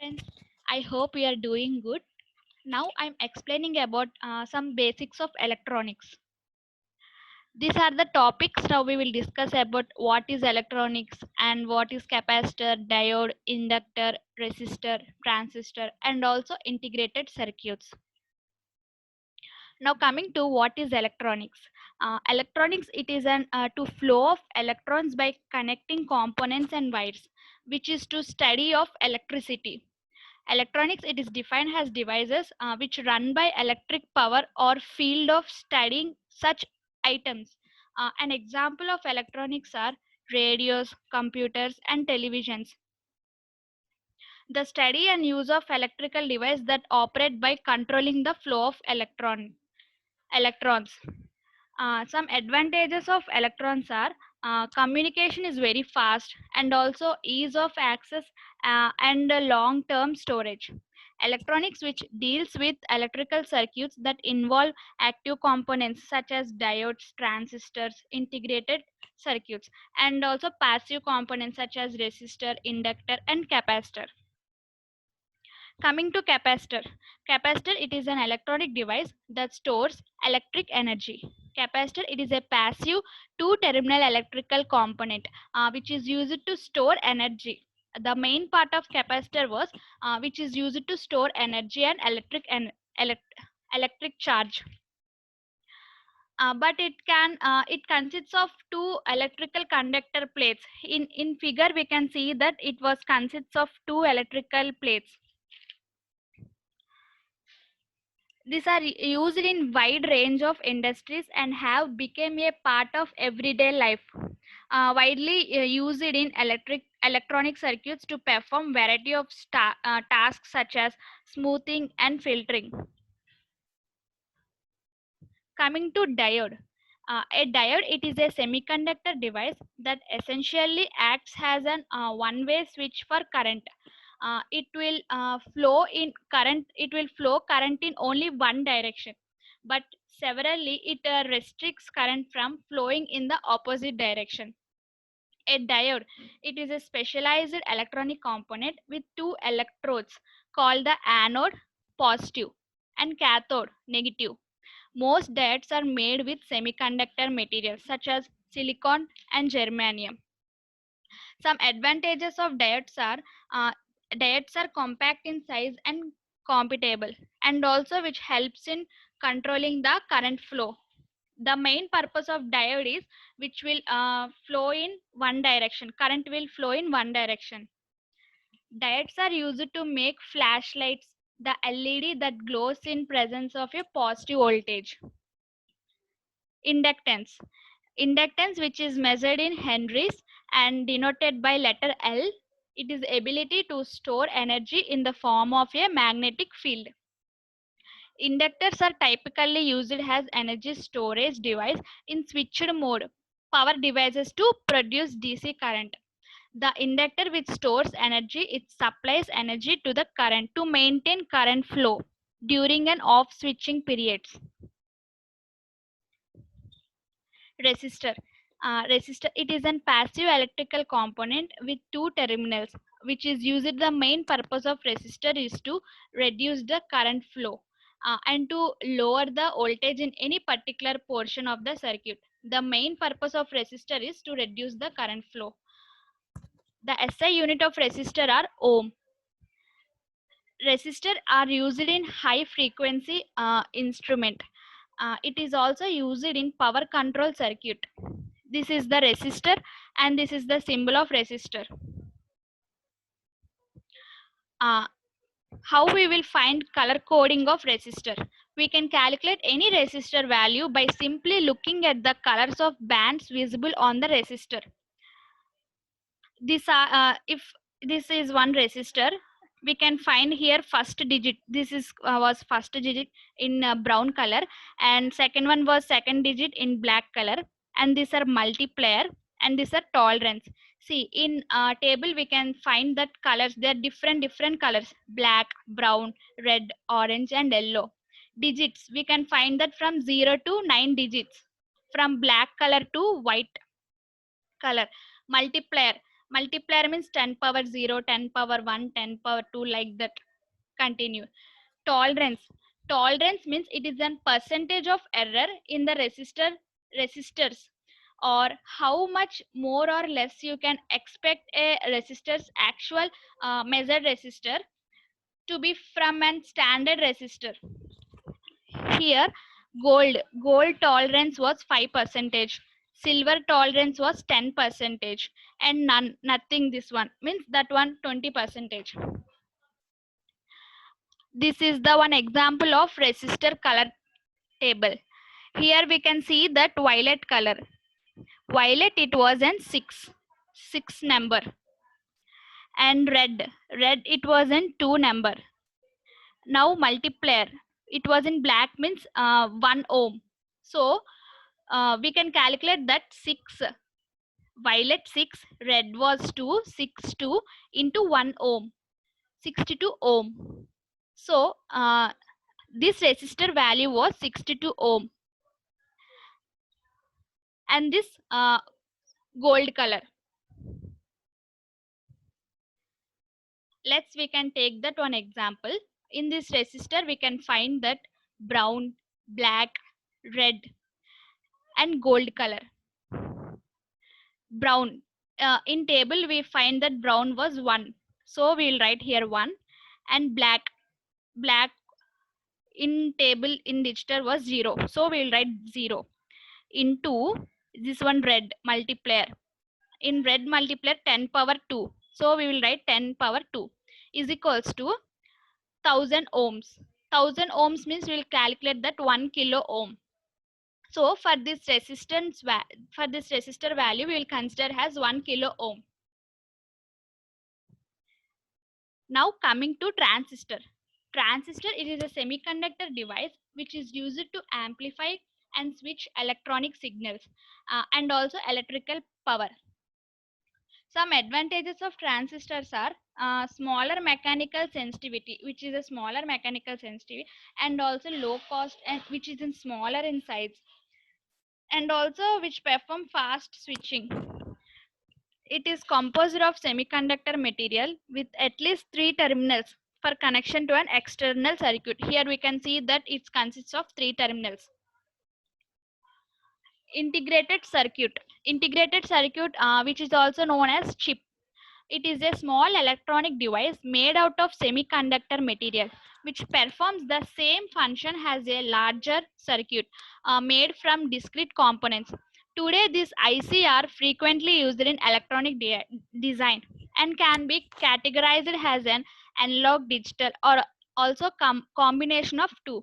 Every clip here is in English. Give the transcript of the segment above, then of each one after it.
Friends, I hope you are doing good. Now I'm explaining about some basics of electronics. These are the topics now we will discuss about what is electronics and what is capacitor, diode, inductor, resistor, transistor and also integrated circuits. Now coming to what is electronics. Electronics it is an to flow of electrons by connecting components and wires, which is to study of electricity. Electronics it is defined as devices which run by electric power or field of studying such items. An example of electronics are radios, computers, and televisions. The study and use of electrical device that operate by controlling the flow of electrons. Some advantages of electrons are communication is very fast and also ease of access and long term storage. Electronics which deals with electrical circuits that involve active components such as diodes, transistors, integrated circuits, and also passive components such as resistor, inductor, and capacitor. Coming to capacitor. Capacitor it is an electronic device that stores electric energy. Capacitor it is a passive two terminal electrical component which is used to store energy. The main part of capacitor was which is used to store energy and electric charge. But it consists of two electrical conductor plates. In figure we can see that it was consists of two electrical plates. These are used in wide range of industries and have become a part of everyday life. Widely used in electronic circuits to perform variety of tasks such as smoothing and filtering. Coming to diode. A diode it is a semiconductor device that essentially acts as an one-way switch for current. It will flow current in only one direction, but severally it restricts current from flowing in the opposite direction. A diode it is a specialized electronic component with two electrodes called the anode positive and cathode negative. Most diodes are made with semiconductor materials such as silicon and germanium. Some advantages of uh, diodes are compact in size and compatible, and also which helps in controlling the current flow. The main purpose of diode is which will flow in one direction. Current will flow in one direction. Diodes are used to make flashlights, the LED that glows in presence of a positive voltage. Inductance. Inductance, which is measured in henries and denoted by letter L, it is ability to store energy in the form of a magnetic field. Inductors are typically used as energy storage device in switched mode power devices to produce DC current. The inductor which stores energy, it supplies energy to the current to maintain current flow during an off switching periods. Resistor. Resistor it is a passive electrical component with two terminals which is used. The main purpose of resistor is to reduce the current flow and to lower the voltage in any particular portion of the circuit. The main purpose of resistor is to reduce the current flow. The SI unit of resistor are ohm. Resistor are used in high frequency instrument. It is also used in power control circuit. This is the resistor and this is the symbol of resistor. Uh, how we will find color coding of resistor? We can calculate any resistor value by simply looking at the colors of bands visible on the resistor. If this is one resistor, we can find here first digit. This is was first digit in brown color, and second one was second digit in black color, and these are multiplier and these are tolerance. See in table we can find that colors, they are different colors: black, brown, red, orange and yellow. Digits we can find that from 0 to 9 digits, from black color to white color. Multiplier Multiplier means 10 power 0, 10 power 1, 10 power 2, like that. Continue. Tolerance. Tolerance means it is a percentage of error in the resistors, or how much more or less you can expect a resistor's actual measured resistor to be from a standard resistor. Here, gold tolerance was 5 percentage, silver tolerance was 10 percentage, and nothing. This one means that one 20 percentage. This is the one example of resistor color table. Here we can see that violet color. Violet, it was in 6 number, and red it was in 2 number. Now multiplier, it was in black means 1 ohm. So we can calculate that 6, violet 6, red was 2, 6 2 into 1 ohm, 62 ohm. So this resistor value was 62 ohm. And this gold color, we can take that one example. In this resistor we can find that brown, black, red, and gold color. Brown, in table we find that brown was 1, so we will write here 1. And black in table in digital was 0, so we will write 0. Into this one red multiplier, in red multiplier 10 power 2, so we will write 10 power 2 is equals to 1000 ohms. 1000 ohms means we will calculate that 1 kilo ohm. So for this resistor value we will consider as 1 kilo ohm. Now coming to transistor. Transistor, it is a semiconductor device which is used to amplify and switch electronic signals and also electrical power. Some advantages of transistors are smaller mechanical sensitivity, which is a smaller mechanical sensitivity, and also low cost, and which is in smaller in size, and also which perform fast switching. It is composed of semiconductor material with at least 3 terminals for connection to an external circuit. Here we can see that it consists of 3 terminals. Integrated circuit. Integrated circuit, which is also known as chip. It is a small electronic device made out of semiconductor material which performs the same function as a larger circuit made from discrete components. Today, these IC are frequently used in electronic design and can be categorized as an analog digital or also combination of two.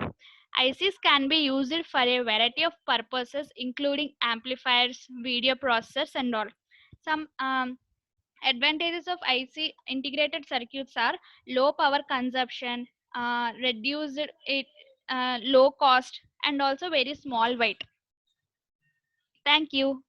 ICs can be used for a variety of purposes, including amplifiers, video processors, and all. Some advantages of IC integrated circuits are low power consumption, reduced low cost, and also very small weight. Thank you.